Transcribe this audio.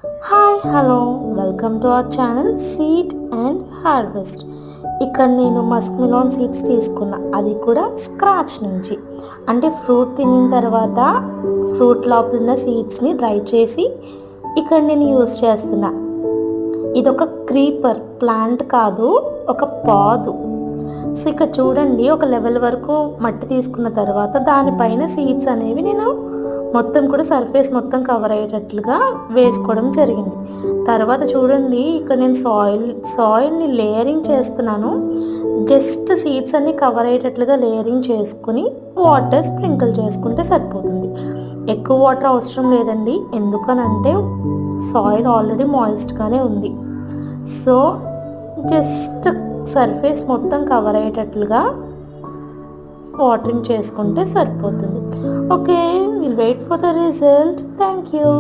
Hi hello welcome to our channel seed and harvest. ఇక్కడ నేను Musk melon seeds తీసుకున్నా, అది కూడా స్క్రాచ్ నుంచి. అంటే ఫ్రూట్ తిన్న తర్వాత ఫ్రూట్ లోపల ఉన్న సీడ్స్ని డ్రై చేసి ఇక్కడ నేను యూజ్ చేస్తున్నా. ఇది ఒక క్రీపర్ ప్లాంట్ కాదు, ఒక పాదు. సో ఇక్కడ చూడండి, ఒక లెవెల్ వరకు మట్టి తీసుకున్న తర్వాత దానిపైన సీడ్స్ అనేవి నేను మొత్తం కూడా సర్ఫేస్ మొత్తం కవర్ అయ్యేటట్లుగా వేసుకోవడం జరిగింది. తర్వాత చూడండి, ఇక్కడ నేను సాయిల్ని లేయరింగ్ చేస్తున్నాను. జస్ట్ సీడ్స్ అన్ని కవర్ అయ్యేటట్లుగా లేయరింగ్ చేసుకుని వాటర్ స్ప్రింకిల్ చేసుకుంటే సరిపోతుంది. ఎక్కువ వాటర్ అవసరం లేదండి, ఎందుకనంటే సాయిల్ ఆల్రెడీ మాయిస్ట్గానే ఉంది. సో జస్ట్ సర్ఫేస్ మొత్తం కవర్ అయ్యేటట్లుగా వాటరింగ్ చేసుకుంటే సరిపోతుంది. Okay, will wait for the result. Thank you.